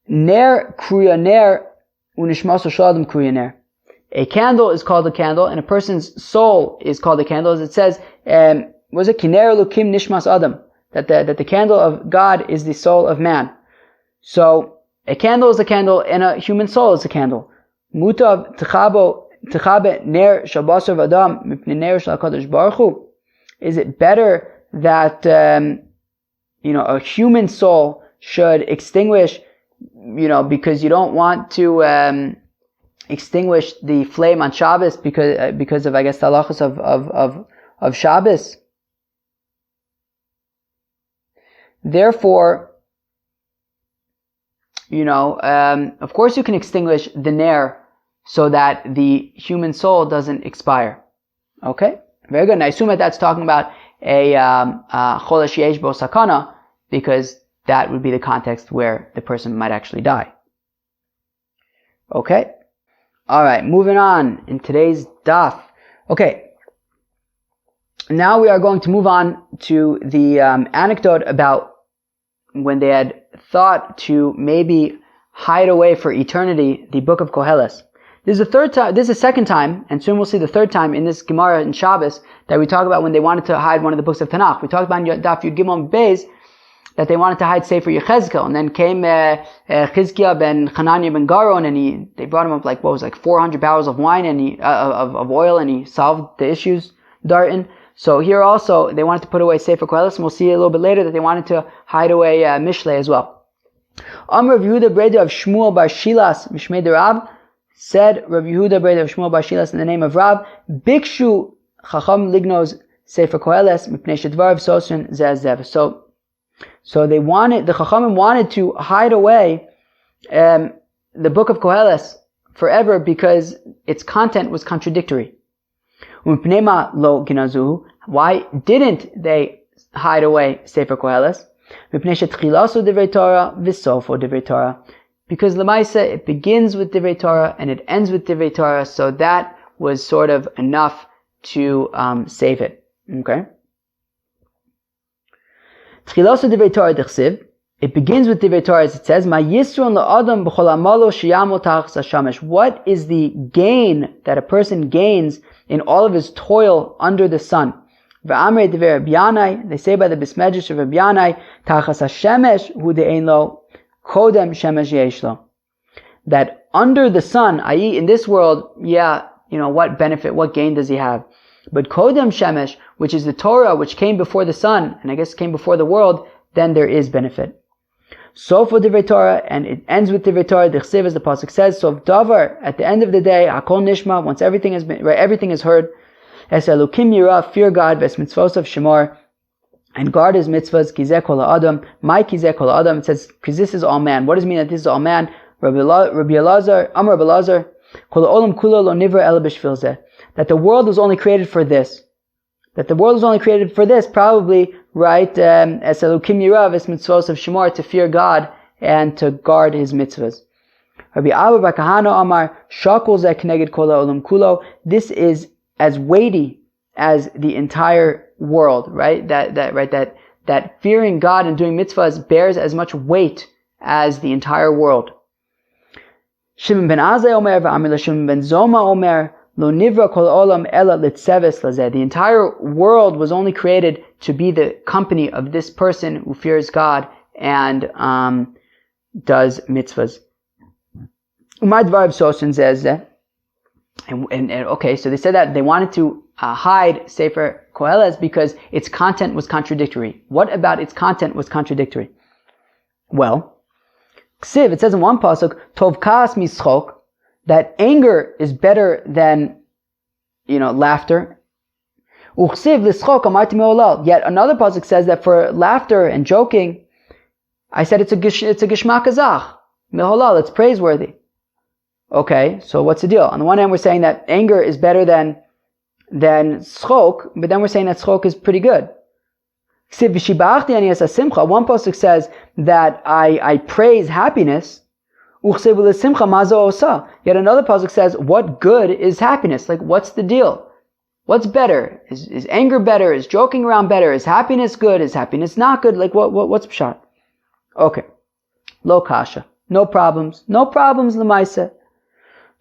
Ner kruya ner unishmaso shaladam kruya ner. A candle is called a candle, and a person's soul is called a candle, as it says, was it kiner lukim nishmas adam, that the candle of God is the soul of man. So a candle is a candle, and a human soul is a candle. Mutav tchabe ner shabasar v'adam mipnei ner shel HaKadosh Baruch Hu. Is it better that a human soul should extinguish, because you don't want to extinguish the flame on Shabbos because of, I guess, the halachos of Shabbos. Therefore, of course you can extinguish the ner so that the human soul doesn't expire. Okay? Very good. And I assume that's talking about a cholesh yesh bo sakana, because that would be the context where the person might actually die. Okay? Alright, moving on in today's daf. Okay. Now we are going to move on to the anecdote about when they had thought to maybe hide away for eternity the book of Koheles. This is the second time, and soon we'll see the third time in this Gemara in Shabbos that we talk about when they wanted to hide one of the books of Tanakh. We talked about in Daf Yud Gimel Beis that they wanted to hide Sefer Yechezkel, and then came Chizkiah ben Hananiah ben Garon, and they brought him up 400 barrels of wine and of oil, and he solved the issues Darton. So here also they wanted to put away Sefer Koheles, and we'll see a little bit later that they wanted to hide away Mishlei as well. Rav Yehuda Breda of Shmuel bar Shilas Mishmei de Rav, said Rav Yehuda Breda of Shmuel bar Shilas in the name of Rav, Bikshu Chacham Lignos Sefer Koheles Mipnei Shedvarav Sosin Zezev. So the Chachamim wanted to hide away the book of Koheles forever because its content was contradictory. Why didn't they hide away Sefer Koheles? Because Lemaisa, it begins with Divrei Torah and it ends with Divrei Torah, so that was sort of enough to save it. Okay? It begins with Divrei Torah, as it says, what is the gain that a person gains in all of his toil under the sun? They say by the Bismedrash of Rabbi Yanai, that under the sun, i.e. in this world, what benefit, what gain does he have? But Kodem Shemesh, which is the Torah, which came before the sun, and I guess came before the world, then there is benefit. So for Divrei Torah, and it ends with Divrei Torah, Dichsiv, as the pasuk says, so Davar, at the end of the day, Hakol Nishma, once everything has been, right, everything is heard, Es Elokim Yirah, fear God, Ves Mitzvosav Shemar, and guard his mitzvahs, Kizeh Kol Adam, my Kizeh Kol Adam, it says, because this is all man. What does it mean that this is all man? Rabbi Elazar, Amar Rabbi Elazar, Kol Olam Kula Lo Nivra Ela B'Shvil Zeh, that the world was only created for this. Probably, right, as Elokim Yirav, as mitzvos of Shemar, to fear God and to guard his mitzvahs. Rabbi Abba bar Kahana Amar, Shakol Zeh Kneged Kol Olam Kulo, this is as weighty as the entire world, right? That fearing God and doing mitzvahs bears as much weight as the entire world. Shimon ben Azai Omer, V'amir Shimon ben Zoma Omer, Lo nivra kol olam ela litzeves lazeh. The entire world was only created to be the company of this person who fears God and does mitzvahs. Umar dvarav sosin zeh. And okay, so they said that they wanted to hide Sefer Koheles because its content was contradictory. What about its content was contradictory? Well, Ksiv, it says in one pasuk, Tov kas mischok, that anger is better than, laughter. Yet another pasuk says that for laughter and joking, I said it's a gishmak azach. Meholal, it's praiseworthy. Okay, so what's the deal? On the one hand, we're saying that anger is better than tzchok, but then we're saying that tzchok is pretty good. One pasuk says that I praise happiness. Yet another pasuk says, what good is happiness? Like, what's the deal? What's better? Is anger better? Is joking around better? Is happiness good? Is happiness not good? Like, what's pshat? Okay. Lo kasha. No problems. No problems, l'maisa.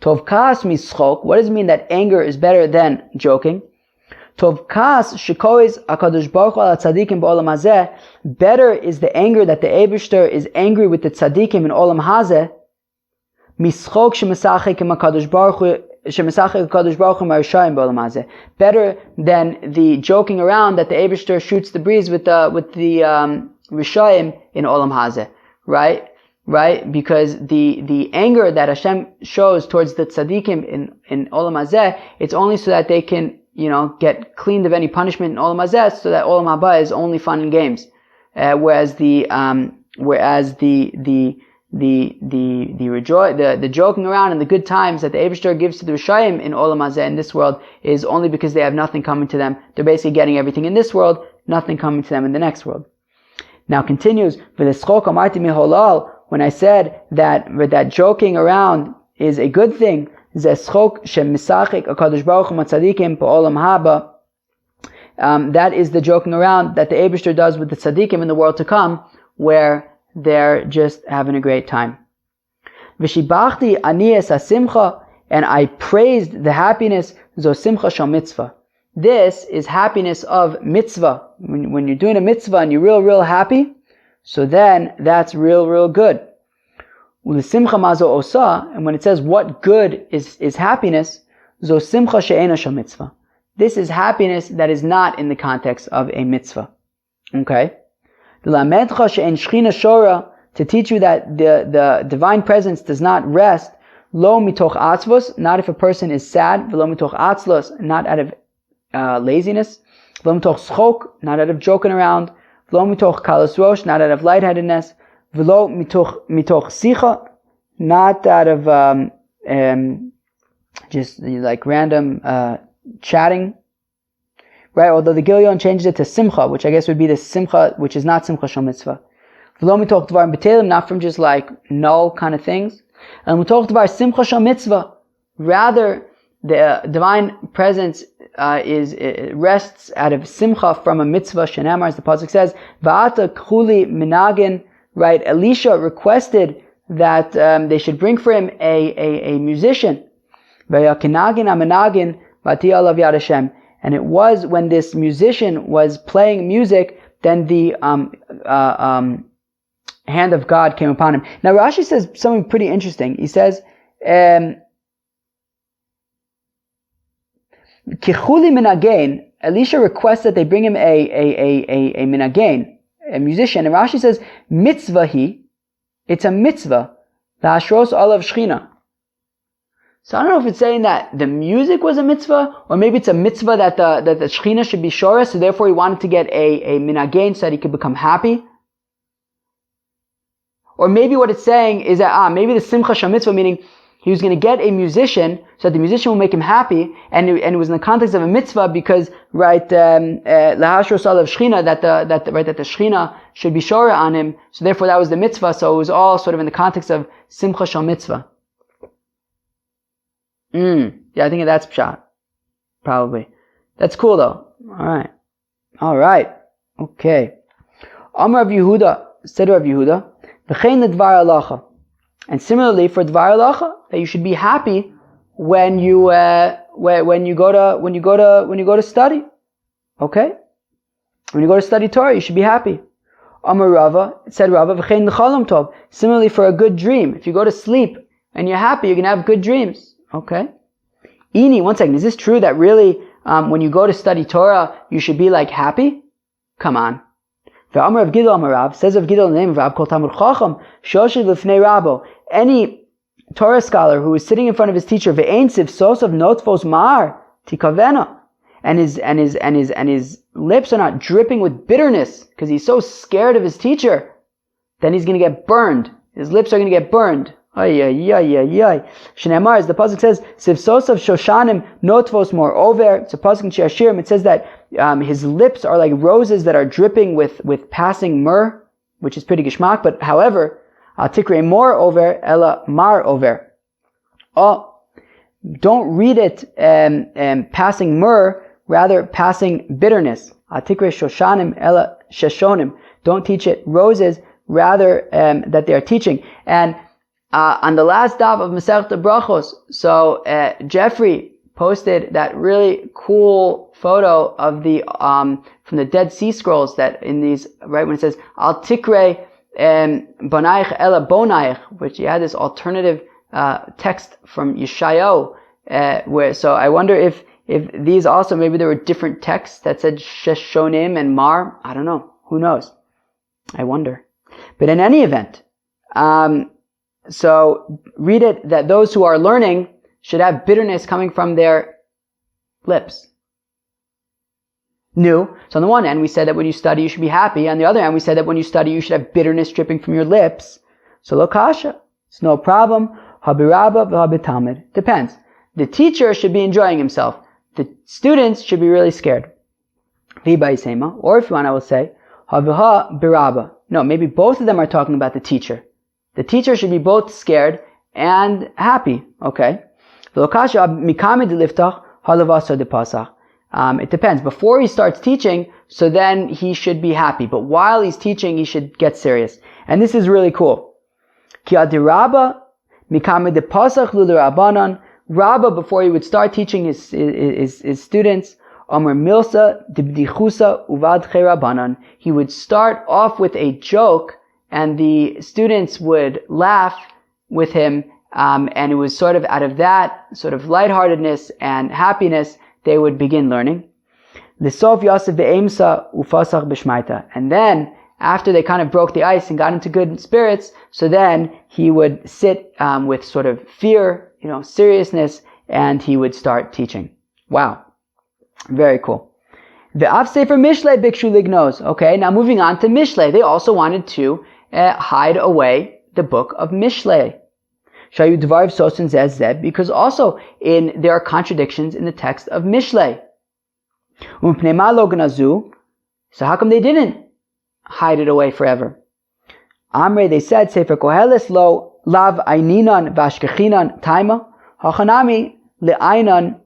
Tov kas mischok. What does it mean that anger is better than joking? Tov kas shekois HaKadosh Baruch Hu al tzadikim b'olam hazeh. Better is the anger that the Eibishter is angry with the tzadikim in olam hazeh. Mischok shemesachek HaKadosh Baruch Hu shemesachek HaKadosh Baruch Hu marishayim b'olam hazeh. Better than the joking around that the Eibishter shoots the breeze with the rishayim in olam hazeh. Right? Because the anger that Hashem shows towards the tzaddikim in olam hazeh, it's only so that they can, get cleaned of any punishment in olam hazeh, so that olam haba is only fun and games. Whereas the joking around and the good times that the Eibishter gives to the Rishayim in olam hazeh in this world is only because they have nothing coming to them. They're basically getting everything in this world, nothing coming to them in the next world. Now continues, when I said that joking around is a good thing, that is the joking around that the Eibishter does with the tzaddikim in the world to come, where they're just having a great time. And I praised the happiness, zo simcha shel mitzvah. This is happiness of mitzvah. When you're doing a mitzvah and you're real happy, so then that's real good. And when it says what good is happiness, zo simcha she'ena shel mitzvah. This is happiness that is not in the context of a mitzvah. Okay? To teach you that the divine presence does not rest, lo mitoch atzvos, not if a person is sad, v'lo mitoch atzlos, not out of laziness, v'lo mitoch schok, not out of joking around, v'lo mitoch kalos rosh, not out of lightheadedness, v'lo mitoch sicha, not out of just like random chatting. Right? Although the Gilyon changes it to simcha, which I guess would be the simcha, which is not simcha shel mitzvah. V'lo mitoch dvarim b'telim, not from just like null kind of things. And mitoch dvar simcha shel mitzvah. Rather, the divine presence rests out of simcha from a mitzvah. Shenamar, as the pasuk says, va'ata k'chuli minagin. Right? Elisha requested that they should bring for him a musician. V'yakinagin amenagin v'ati alav yad Hashem. And it was when this musician was playing music, then the hand of God came upon him. Now Rashi says something pretty interesting. He says, Kichuli minagain. Elisha requests that they bring him a minagain, a musician. And Rashi says, mitzvahi, it's a mitzvah, la'ashros olav shchina. So I don't know if it's saying that the music was a mitzvah, or maybe it's a mitzvah that the shechina should be shora, so therefore he wanted to get a minagain so that he could become happy. Or maybe what it's saying is that, maybe the simcha shel mitzvah, meaning he was going to get a musician, so that the musician will make him happy, and it was in the context of a mitzvah because, right, lahashros olav shechina, that the shechina should be shora on him, so therefore that was the mitzvah, so it was all sort of in the context of simcha shel mitzvah. Yeah, I think that's pshat. Probably. That's cool though. Alright. Okay. Amar Rav Yehuda, said Rav Yehuda, v'chein l'dvar halacha. And similarly for dvar halacha, that you should be happy when you go to study. Okay? When you go to study Torah, you should be happy. Amar Rava, said Rava, v'chein l'chalam tov. Similarly for a good dream. If you go to sleep and you're happy, you're going to have good dreams. Okay. Ini, one second. Is this true that really, when you go to study Torah, you should be like happy? Come on. Ve'amar Rav Gidol Amar Rav, says Rav Gidol in the name of Rav, Kol Talmud Chacham, Shoshid L'fnei Rabo. Any Torah scholar who is sitting in front of his teacher, ve'ein sivsosav notvos mar tikavena, and his lips are not dripping with bitterness because he's so scared of his teacher, then he's going to get burned. His lips are going to get burned. Ay, ay, ay, ay, ay. Shneimar, as the pasuk says, sivsosav shoshanim notvos mor over. It's a pasuk in Shir Hashirim. It says that his lips are like roses that are dripping with passing myrrh, which is pretty gishmak. But however, al tikre mor over ella mar over. Oh, don't read it passing myrrh, rather passing bitterness. Al tikre shoshanim ella sheshonim. Don't teach it roses, rather that they are teaching. And on the last daf of Masechta Brachos, so Jeffrey posted that really cool photo of the from the Dead Sea Scrolls, that in these, right when it says Al Tikre Bonaich Ela Bonaich, which he had this alternative text from Yeshayahu, where, so I wonder if these also, maybe there were different texts that said Sheshonim and Mar. I don't know. Who knows? I wonder. But in any event, so read it that those who are learning should have bitterness coming from their lips. So on the one hand, we said that when you study, you should be happy. On the other hand, we said that when you study, you should have bitterness dripping from your lips. So lo kasha. It's no problem. Habiraba v'habitamid. Depends. The teacher should be enjoying himself. The students should be really scared. V'baisema. Or if you want, I will say, haviha biraba. No, maybe both of them are talking about the teacher. The teacher should be both scared and happy. Okay. It depends. Before he starts teaching, so then he should be happy. But while he's teaching, he should get serious. And this is really cool. Rabba, before he would start teaching his students, he would start off with a joke, and the students would laugh with him, and it was sort of out of that sort of lightheartedness and happiness they would begin learning. And then, after they kind of broke the ice and got into good spirits, so then he would sit with sort of fear, seriousness, and he would start teaching. Wow. Very cool. Ve'af sefer Mishlei bikshu lignos. Okay, now moving on to Mishlei. They also wanted to hide away the book of Mishlei. Shayu dvarv sosin zez zeh, because also there are contradictions in the text of Mishlei. Umpnei ma lo gnazu. So how come they didn't hide it away forever? Amre, they said, sefer koheles lo lav aininan vashkechinan taima hachanami le'ainan.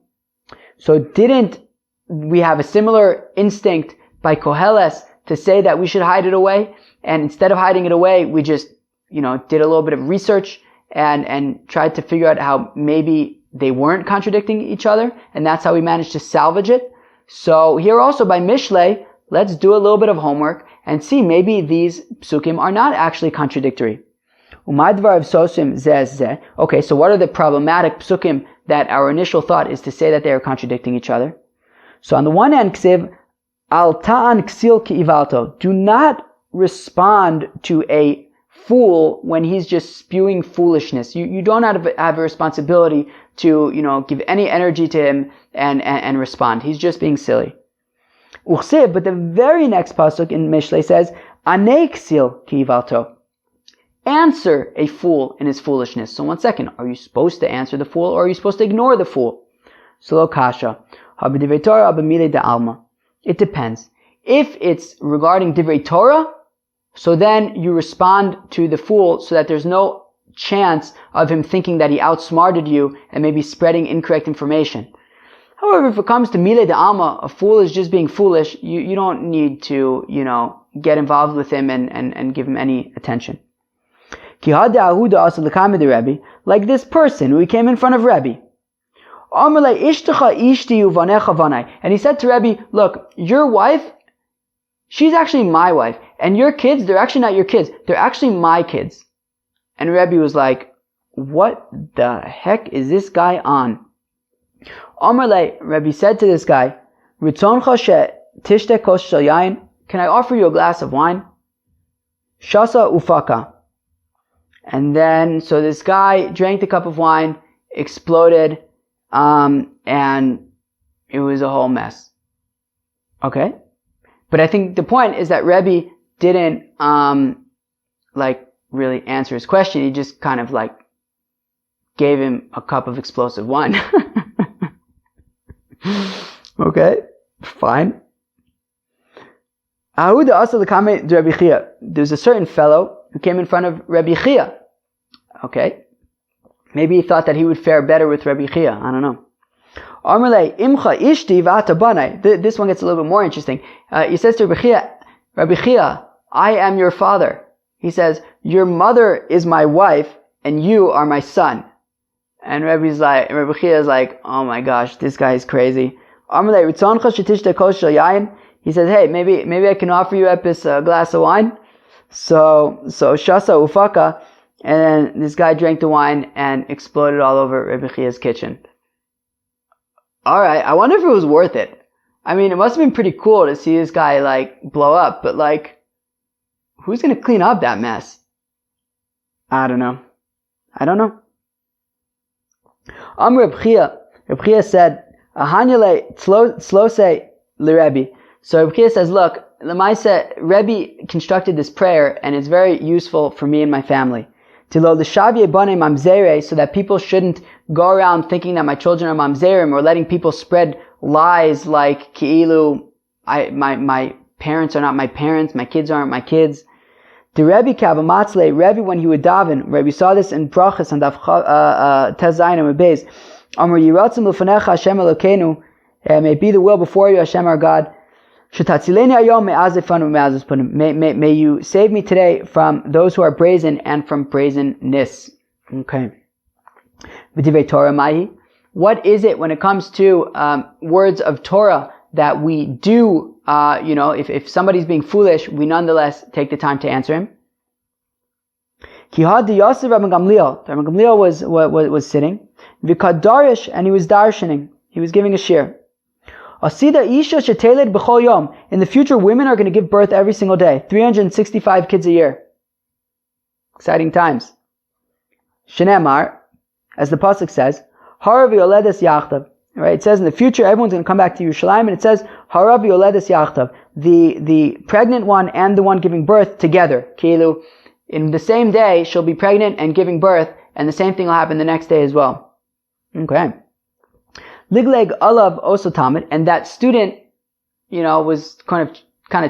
So didn't we have a similar instinct by Koheles to say that we should hide it away? And instead of hiding it away, we just, did a little bit of research and tried to figure out how maybe they weren't contradicting each other. And that's how we managed to salvage it. So here also by Mishlei, let's do a little bit of homework and see maybe these psukim are not actually contradictory. Okay, so what are the problematic psukim that our initial thought is to say that they are contradicting each other? So on the one hand, ksiv, al ta'an ksil ki'ivalto. Do not respond to a fool when he's just spewing foolishness. You don't have a responsibility to, give any energy to him and respond. He's just being silly. Uchsiv, but the very next pasuk in Mishlei says, anei ksil ki'ivalto. Answer a fool in his foolishness. So one second, are you supposed to answer the fool or are you supposed to ignore the fool? Slo kasha. It depends. If it's regarding divrei Torah, so then you respond to the fool so that there's no chance of him thinking that he outsmarted you and maybe spreading incorrect information. However, if it comes to mile de alma, a fool is just being foolish, you don't need to, get involved with him and give him any attention. Like this person who came in front of Rebbe. And he said to Rebbe, look, your wife, she's actually my wife. And your kids, they're actually not your kids. They're actually my kids. And Rebbe was like, what the heck is this guy on? Rebbe said to this guy, can I offer you a glass of wine? Shasa ufaka. And then, so this guy drank the cup of wine, exploded, and it was a whole mess. Okay? But I think the point is that Rebbe didn't, really answer his question. He just kind of gave him a cup of explosive wine. Okay? Fine. There's a certain fellow who came in front of Rabbi Chia. Okay? Maybe he thought that he would fare better with Rabbi Chia. I don't know. This one gets a little bit more interesting. He says to Rabbi Chia, I am your father. He says, your mother is my wife and you are my son. And Rabbi Chia is like, oh my gosh, this guy is crazy. He says, hey, maybe I can offer you a glass of wine. So Shasa Ufaka, and then this guy drank the wine and exploded all over Rabbi Chia's kitchen. Alright, I wonder if it was worth it. I mean, it must have been pretty cool to see this guy blow up, but who's gonna clean up that mess? I don't know. Reb Chia said, Ahanyale tzlose liRebbe. So Reb Chia says, look, Lemaisa, Rebbe constructed this prayer and it's very useful for me and my family. So that people shouldn't go around thinking that my children are mamzerim or letting people spread lies like ki'ilu, my parents are not my parents, my kids aren't my kids. The Rebbe Kavamatzle, Rebbe when he would daven, Rebbe saw this in Brachas and Tezayin and Beis. Amar Yiratzim Lufanecha Hashem Elokeinu, may it be the will before you, Hashem our God. May you save me today from those who are brazen and from brazenness. Okay. What is it when it comes to words of Torah that we do, if somebody's being foolish, we nonetheless take the time to answer him? Rabbi Gamliel was sitting. Darish, and he was darshaning. He was giving a shir. In the future, women are going to give birth every single day. 365 kids a year. Exciting times. Shenemar, as the pasuk says, Harav yoledes yachtav. Right? It says in the future, everyone's going to come back to Yerushalayim, and it says, Harav yoledes yachtav. The pregnant one and the one giving birth together. Kilu. In the same day, she'll be pregnant and giving birth, and the same thing will happen the next day as well. Okay. Ligleg alav osotamid, and that student, was kind of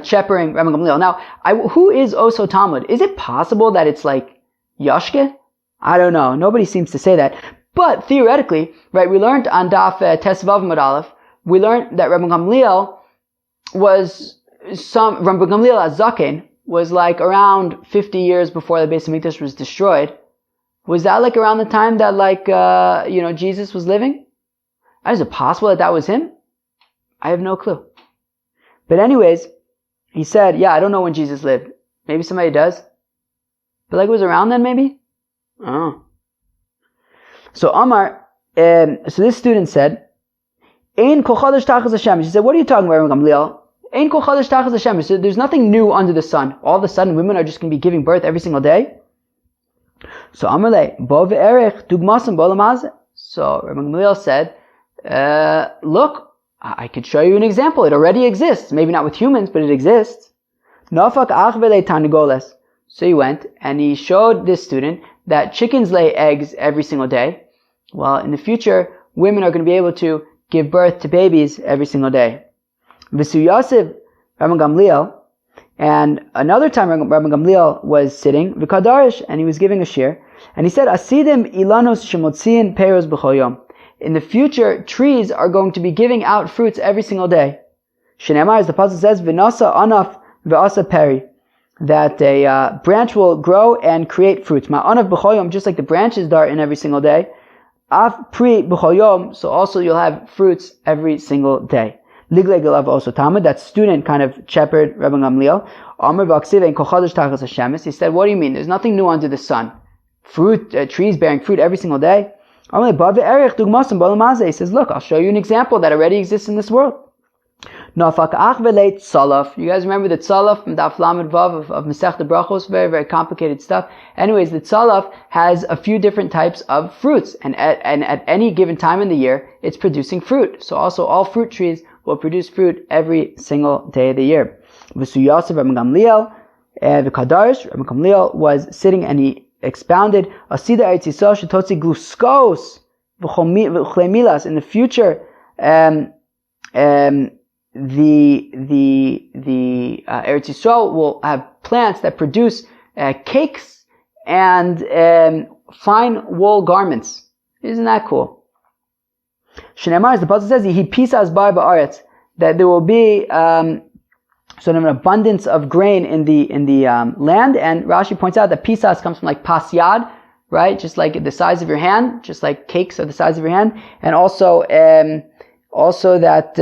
cheppering Rabbi Gamliel. Now, who is osotamid? Is it possible that it's Yashke? I don't know. Nobody seems to say that. But theoretically, right, we learned on Daf Tesvav Mud Aleph, we learned that Rabbi Gamliel Azaken was around 50 years before the Beis Hamikdash was destroyed. Was that around the time that Jesus was living? Is it possible that was him? I have no clue. But anyways, he said, yeah, I don't know when Jesus lived. Maybe somebody does. But it was around then maybe? Oh. So Amar, so this student said, Ein kol chadash tachas Hashem. She said, what are you talking about, Rabbi Gamliel? Ein kol chadash tachas Hashem. So there's nothing new under the sun. All of a sudden, women are just going to be giving birth every single day? So Amar le, bo ve'erech dugmasim bo lamazeh. So Rabbi Gamliel said, look, I could show you an example. It already exists. Maybe not with humans, but it exists. Nafak ach vele tarnagoles. So he went and he showed this student that chickens lay eggs every single day. Well, in the future, women are going to be able to give birth to babies every single day. V'su Yosef, Rabbi Gamliel, and another time Rabbi Gamliel was sitting, v'kadarish, and he was giving a shir, and he said, Asidim ilanos shemotziin peiros b'chol yom. In the future, trees are going to be giving out fruits every single day. Shenemar, as the pasuk says, v'nasa anaf v'asa peri, that a branch will grow and create fruits. Ma'anav b'chol yom, just like the branches dart in every single day. Af pri b'chol yom, so also you'll have fruits every single day. Ligleg elav also tamid, that student kind of shepherd Rabbi Gamliel. Amar v'aksiv ein kol chadash tachas hashemis. He said, what do you mean? There's nothing new under the sun. Fruit, trees bearing fruit every single day. He says, look, I'll show you an example that already exists in this world. Nafak achvele tzalaf. You guys remember the tzalaf from Daf Lamed Vav of Masechta Brachos? Very, very complicated stuff. Anyways, the tzalaf has a few different types of fruits, and at any given time in the year, it's producing fruit. So also all fruit trees will produce fruit every single day of the year. V'su Yosef Rabbi Gamliel, the Kadarsh, Rabbi Gamliel was sitting and he expounded, Asida Eretz Yisrael shetotzi gluskos v'chlei milas. In the future, the Eretz Yisrael will have plants that produce cakes and fine wool garments. Isn't that cool? Shneimar, as the Pasuk says, he pisas bar ba'aretz, that there will be sort of an abundance of grain in the land. And Rashi points out that pisas comes from like pasyad, right? Just like the size of your hand, just like cakes are the size of your hand, and also that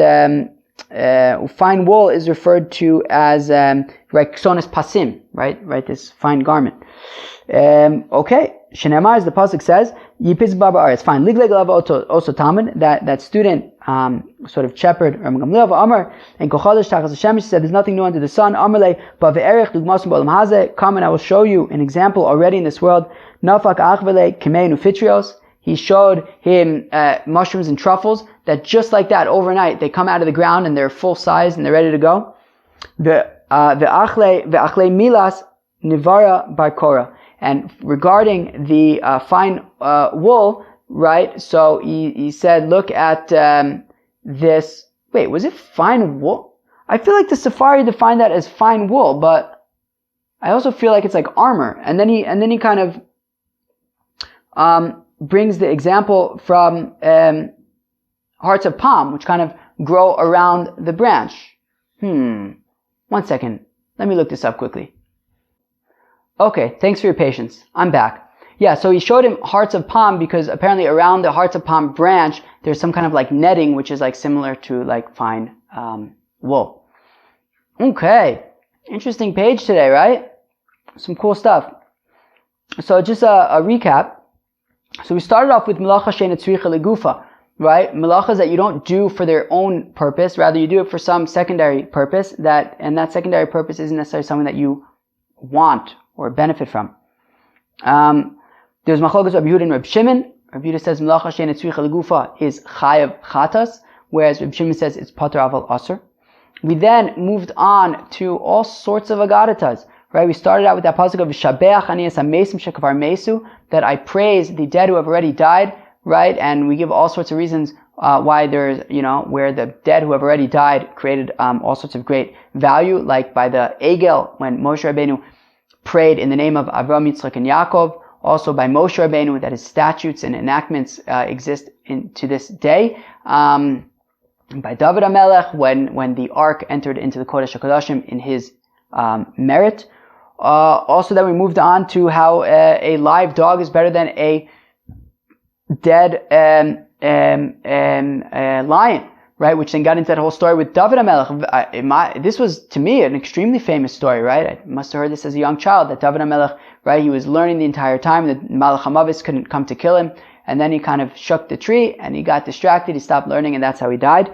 fine wool is referred to as sonis pasim, right? This fine garment. Okay. Shenemar, as the pasuk says, Yipis Baba Aretz. Fine. Ligleg Lava also Talmud, that student sort of shepherd Rabbi Gamliel Amar and Kochadash Tachas Hashem said, there's nothing new under the sun. Amarle Ba've'erech Dugmasim Ba'olam Hazeh. Come and I will show you an example already in this world. Nafak Achvele Kemeinu Fitrios. He showed him mushrooms and truffles that just like that overnight they come out of the ground and they're full size and they're ready to go. Ve'achle Milas Nivara Barkora. And regarding the fine wool, right? So he said, look at this. Wait, was it fine wool? I feel like the Safari defined that as fine wool, but I also feel like it's like armor. And then he kind of brings the example from hearts of palm, which kind of grow around the branch. 1 second. Let me look this up quickly. Okay, thanks for your patience. I'm back. Yeah, so he showed him hearts of palm because apparently around the hearts of palm branch, there's some kind of like netting, which is like similar to like fine wool. Okay, interesting page today, right? Some cool stuff. So just a recap. So we started off with Melacha she'eina tzricha legufa, right? Melachas that you don't do for their own purpose, rather you do it for some secondary purpose, and that secondary purpose isn't necessarily something that you want or benefit from. There's Machlokas Rabbi Yehuda and Rabbi Shimon. Rabbi Yehuda says Melacha she'eina tzricha legufa is chayav chatas, whereas Rabbi Shimon says it's pater aval aser. We then moved on to all sorts of agadatas, right? We started out with that pasuk of Shabeach ani es hamesim shekavar mesu, that I praise the dead who have already died, right? And we give all sorts of reasons why there's, where the dead who have already died created all sorts of great value, like by the Egel, when Moshe Rabbeinu prayed in the name of Avraham, Yitzchak, and Yaakov. Also by Moshe Rabbeinu, that his statutes and enactments exist to this day. By David HaMelech, when the ark entered into the Kodesh HaKodashim in his merit. Also then we moved on to how a live dog is better than a dead lion, right? Which then got into that whole story with David HaMelech. This was, to me, an extremely famous story, right? I must have heard this as a young child, that David HaMelech, right, he was learning the entire time, that Malach HaMavis couldn't come to kill him, and then he kind of shook the tree, and he got distracted, he stopped learning, and that's how he died.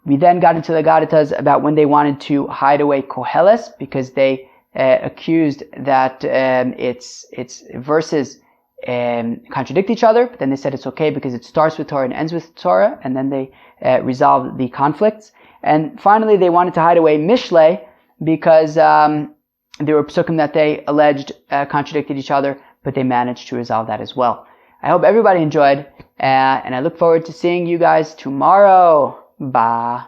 We then got into the Gadatas about when they wanted to hide away Koheles, because they accused that its verses contradict each other, but then they said it's okay because it starts with Torah and ends with Torah, and then they resolved the conflicts. And finally, they wanted to hide away Mishlei because there were psukim that they alleged contradicted each other, but they managed to resolve that as well. I hope everybody enjoyed, and I look forward to seeing you guys tomorrow. Bye.